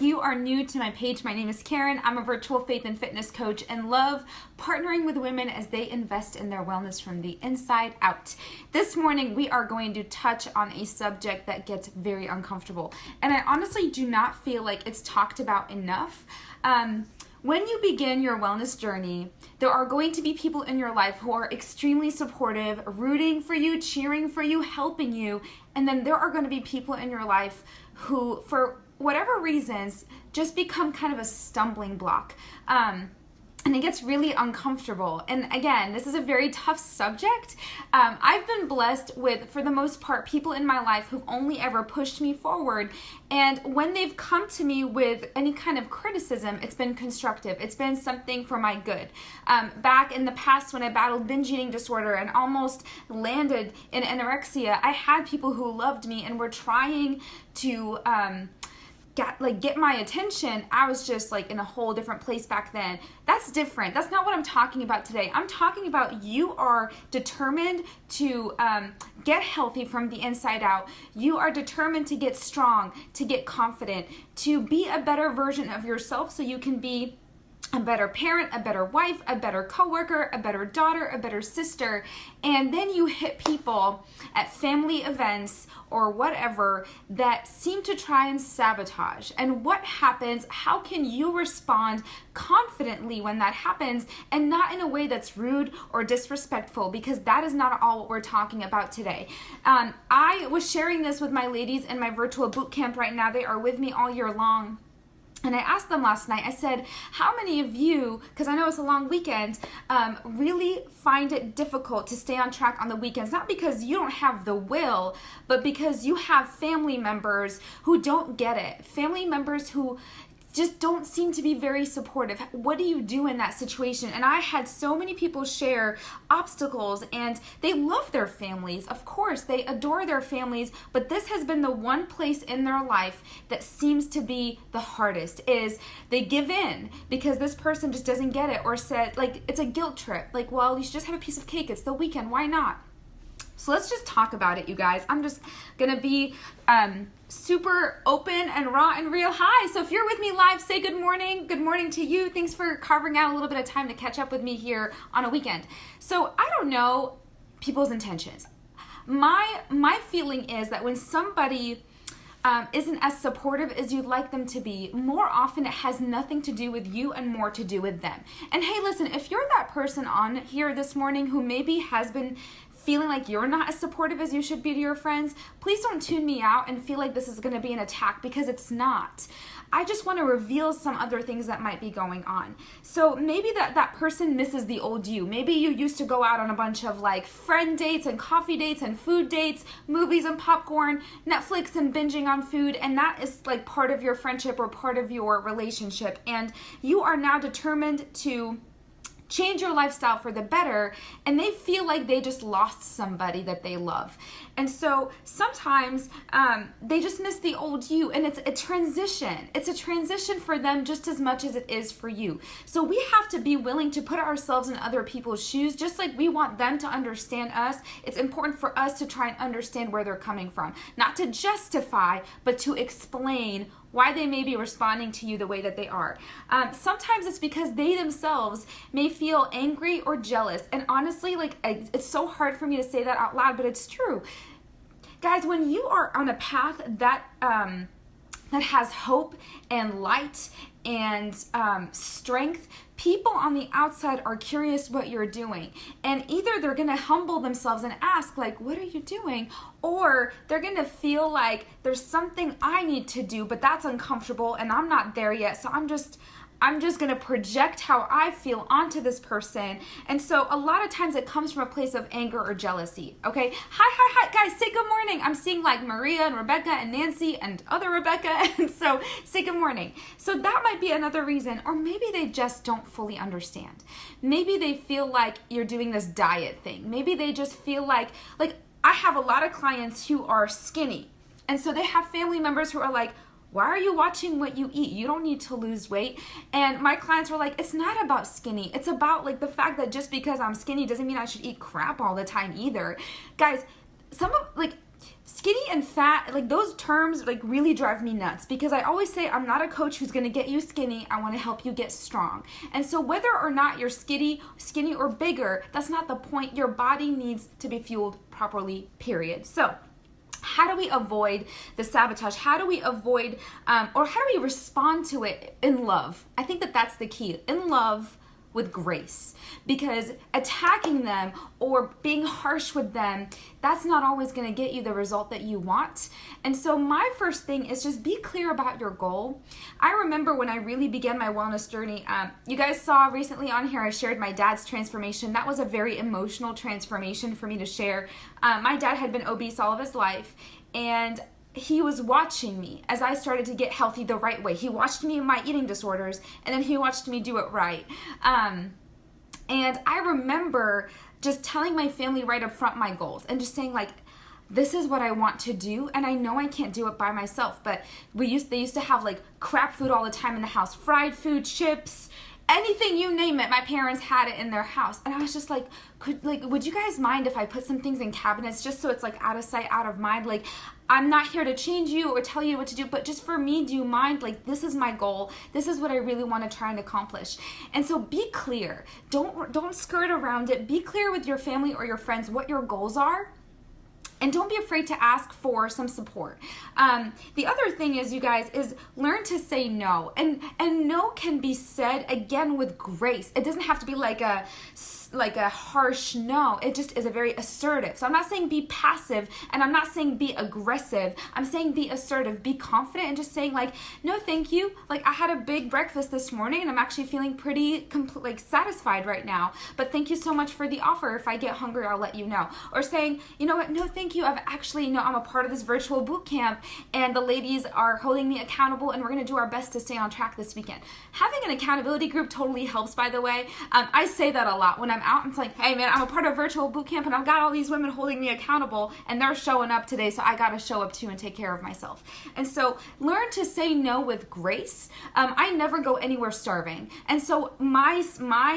If you are new to my page, my name is Karen. I'm a virtual faith and fitness coach and love partnering with women as they invest in their wellness from the inside out. This morning, we are going to touch on a subject that gets very uncomfortable. And I honestly do not feel like it's talked about enough. When you begin your wellness journey, there are going to be people in your life who are extremely supportive, rooting for you, cheering for you, helping you. And then there are going to be people in your life who, for whatever reasons, just become kind of a stumbling block. And it gets really uncomfortable. And again, this is a very tough subject. I've been blessed with, for the most part, people in my life who've only ever pushed me forward. And when they've come to me with any kind of criticism, it's been constructive. It's been something for my good. Back in the past when I battled binge eating disorder and almost landed in anorexia, I had people who loved me and were trying to get my attention. I was just like in a whole different place back then. That's different. That's not what I'm talking about today. I'm talking about you are determined to get healthy from the inside out. You are determined to get strong, to get confident, to be a better version of yourself so you can be a better parent, a better wife, a better coworker, a better daughter, a better sister. And then you hit people at family events or whatever that seem to try and sabotage. And what happens? How can you respond confidently when that happens and not in a way that's rude or disrespectful? Because that is not all what we're talking about today. I was sharing this with my ladies in my virtual boot camp right now. They are with me all year long. And I asked them last night, I said, how many of you, because I know it's a long weekend, really find it difficult to stay on track on the weekends? Not because you don't have the will, but because you have family members who don't get it. Family members who just don't seem to be very supportive. What do you do in that situation? And I had so many people share obstacles, and they love their families. Of course, they adore their families, but this has been the one place in their life that seems to be the hardest, is they give in because this person just doesn't get it, or said, like, it's a guilt trip. Like, well, you should just have a piece of cake. It's the weekend. Why not? So let's just talk about it, you guys. I'm just going to be super open and raw and real. Hi. So if you're with me live, say good morning. Good morning to you. Thanks for carving out a little bit of time to catch up with me here on a weekend. So I don't know people's intentions. My feeling is that when somebody isn't as supportive as you'd like them to be, more often it has nothing to do with you and more to do with them. And hey, listen, if you're that person on here this morning who maybe has been feeling like you're not as supportive as you should be to your friends, please don't tune me out and feel like this is going to be an attack, because it's not. I just want to reveal some other things that might be going on. So maybe that person misses the old you. Maybe you used to go out on a bunch of like friend dates and coffee dates and food dates, movies and popcorn, Netflix and binging on food, and that is like part of your friendship or part of your relationship. And you are now determined to change your lifestyle for the better, and they feel like they just lost somebody that they love. And so sometimes they just miss the old you, and it's a transition. It's a transition for them just as much as it is for you. So we have to be willing to put ourselves in other people's shoes, just like we want them to understand us. It's important for us to try and understand where they're coming from, not to justify, but to explain why they may be responding to you the way that they are. Sometimes it's because they themselves may feel angry or jealous. And honestly, it's so hard for me to say that out loud, but it's true. Guys, when you are on a path that has hope and light and strength, people on the outside are curious what you're doing. And either they're going to humble themselves and ask, like, what are you doing? Or they're going to feel like there's something I need to do, but that's uncomfortable and I'm not there yet. So I'm just going to project how I feel onto this person. And so a lot of times it comes from a place of anger or jealousy. Okay. Hi, guys, say good morning. I'm seeing like Maria and Rebecca and Nancy and other Rebecca. And so say good morning. So that might be another reason, or maybe they just don't fully understand. Maybe they feel like you're doing this diet thing. Maybe they just feel like I have a lot of clients who are skinny. And so they have family members who are like, why are you watching what you eat? You don't need to lose weight. And my clients were like, it's not about skinny. It's about like the fact that just because I'm skinny doesn't mean I should eat crap all the time either. Guys, skinny and fat, like those terms like really drive me nuts, because I always say I'm not a coach who's going to get you skinny. I want to help you get strong. And so whether or not you're skinny or bigger, that's not the point. Your body needs to be fueled properly, period. So how do we avoid the sabotage? How do we avoid, or how do we respond to it in love? I think that that's the key. In love, with grace, because attacking them or being harsh with them, that's not always going to get you the result that you want. And so my first thing is just be clear about your goal. I remember when I really began my wellness journey, you guys saw recently on here I shared my dad's transformation. That was a very emotional transformation for me to share. My dad had been obese all of his life, and he was watching me as I started to get healthy the right way. He watched me in my eating disorders, and then he watched me do it right. And I remember just telling my family right up front my goals and just saying, like, this is what I want to do, and I know I can't do it by myself, but they used to have like crap food all the time in the house, fried food, chips, anything, you name it, my parents had it in their house. And I was just like, would you guys mind if I put some things in cabinets just so it's like out of sight, out of mind? Like, I'm not here to change you or tell you what to do, but just for me, do you mind? Like, this is my goal. This is what I really want to try and accomplish. And so be clear. Don't skirt around it. Be clear with your family or your friends what your goals are. And don't be afraid to ask for some support. The other thing is, you guys, is learn to say no. And no can be said, again, with grace. It doesn't have to be like a harsh no. It just is a very assertive. So I'm not saying be passive, and I'm not saying be aggressive. I'm saying be assertive, be confident, and just saying like, no, thank you. Like, I had a big breakfast this morning, and I'm actually feeling pretty satisfied right now. But thank you so much for the offer. If I get hungry, I'll let you know. Or saying, you know what, no, thank you. I'm a part of this virtual boot camp, and the ladies are holding me accountable, and we're going to do our best to stay on track this weekend. Having an accountability group totally helps, by the way. I say that a lot when I'm out. It's like, hey man, I'm a part of virtual boot camp, and I've got all these women holding me accountable, and they're showing up today, so I got to show up too and take care of myself. And so learn to say no with grace. I never go anywhere starving. And so my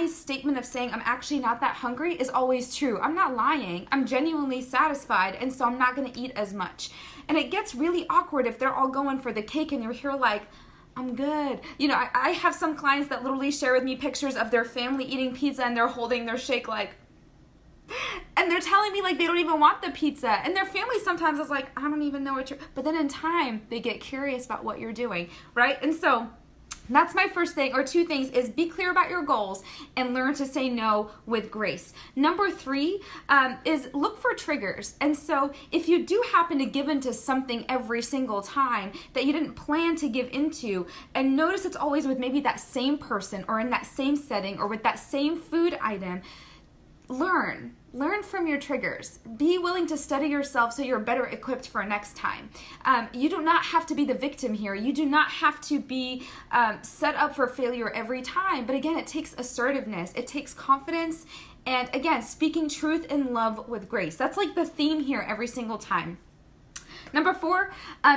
statement of saying I'm actually not that hungry is always true. I'm not lying. I'm genuinely satisfied, and so I'm not going to eat as much. And it gets really awkward if they're all going for the cake and you're here like, I'm good. You know, I have some clients that literally share with me pictures of their family eating pizza, and they're holding their shake like, and they're telling me like they don't even want the pizza. And their family sometimes is like, I don't even know what you're, but then in time they get curious about what you're doing, right? And so that's my first thing, or two things, is be clear about your goals and learn to say no with grace. Number 3 is look for triggers. And so if you do happen to give into something every single time that you didn't plan to give into, and notice it's always with maybe that same person or in that same setting or with that same food item, learn from your triggers. Be willing to study yourself so you're better equipped for next time. You do not have to be the victim here. You do not have to be set up for failure every time. But again, it takes assertiveness. It takes confidence. And again, speaking truth in love with grace. That's like the theme here every single time. Number 4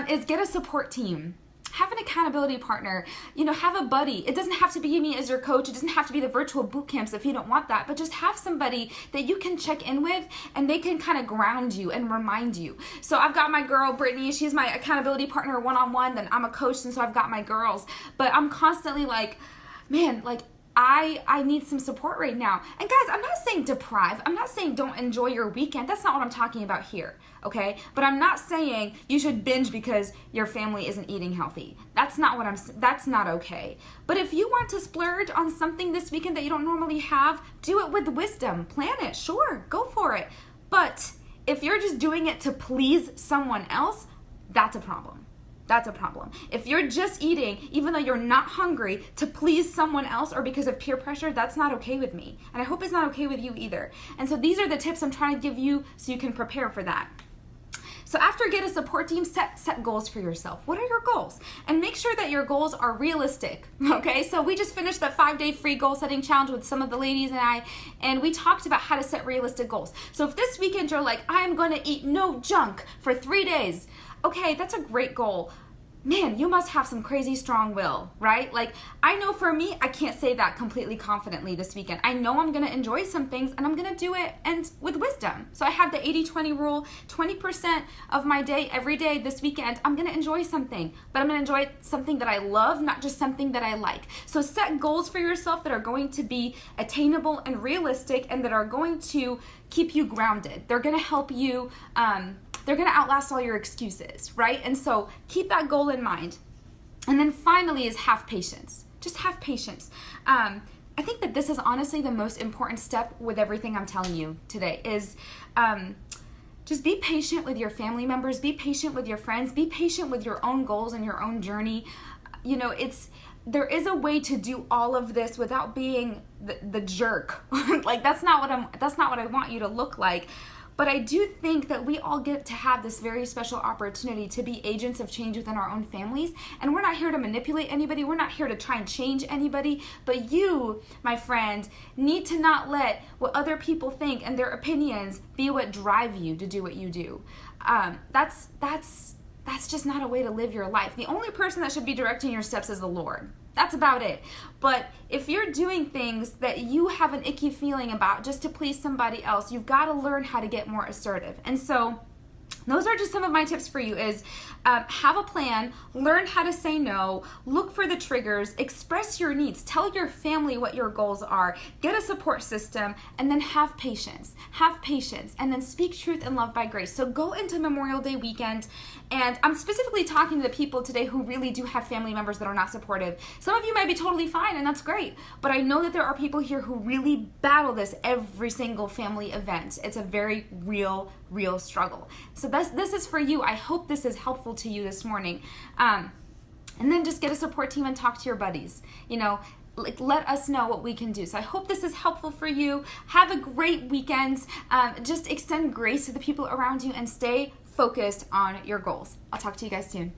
is get a support team. Have an accountability partner, have a buddy. It doesn't have to be me as your coach. It doesn't have to be the virtual boot camps if you don't want that, but just have somebody that you can check in with, and they can kind of ground you and remind you. So I've got my girl, Brittany. She's my accountability partner one-on-one. Then I'm a coach, and so I've got my girls. But I'm constantly like, man, like, I need some support right now. And guys, I'm not saying deprive. I'm not saying don't enjoy your weekend. That's not what I'm talking about here, okay? But I'm not saying you should binge because your family isn't eating healthy. That's not okay. But if you want to splurge on something this weekend that you don't normally have, do it with wisdom. Plan it, sure, go for it. But if you're just doing it to please someone else, that's a problem. That's a problem. If you're just eating, even though you're not hungry, to please someone else or because of peer pressure, that's not okay with me. And I hope it's not okay with you either. And so these are the tips I'm trying to give you so you can prepare for that. So after get a support team, set goals for yourself. What are your goals? And make sure that your goals are realistic, okay? So we just finished the 5-day free goal setting challenge with some of the ladies and we talked about how to set realistic goals. So if this weekend you're like, I'm gonna eat no junk for 3 days, okay, that's a great goal. man, you must have some crazy strong will, right? Like, I know for me, I can't say that completely confidently this weekend. I know I'm going to enjoy some things and I'm going to do it and with wisdom. So I have the 80-20 rule, 20% of my day, every day this weekend, I'm going to enjoy something, but I'm going to enjoy something that I love, not just something that I like. So set goals for yourself that are going to be attainable and realistic and that are going to keep you grounded. They're going to help you, they're going to outlast all your excuses, right? And so keep that goal in mind. And then finally is have patience. Just have patience. I think that this is honestly the most important step with everything I'm telling you today is just be patient with your family members, be patient with your friends, be patient with your own goals and your own journey. You know, there is a way to do all of this without being the jerk. Like that's not what I want you to look like. But I do think that we all get to have this very special opportunity to be agents of change within our own families. And we're not here to manipulate anybody. We're not here to try and change anybody. But you, my friend, need to not let what other people think and their opinions be what drive you to do what you do. That's just not a way to live your life. The only person that should be directing your steps is the Lord. That's about it. But if you're doing things that you have an icky feeling about just to please somebody else, you've got to learn how to get more assertive. And so those are just some of my tips for you is have a plan, learn how to say no, look for the triggers, express your needs, tell your family what your goals are, get a support system, and then have patience, and then speak truth and love by grace. So go into Memorial Day weekend, and I'm specifically talking to the people today who really do have family members that are not supportive. Some of you might be totally fine, and that's great, but I know that there are people here who really battle this every single family event. It's a very real struggle. So this is for you. I hope this is helpful to you this morning. And then just get a support team and talk to your buddies. You know, like let us know what we can do. So I hope this is helpful for you. Have a great weekend. Just extend grace to the people around you and stay focused on your goals. I'll talk to you guys soon.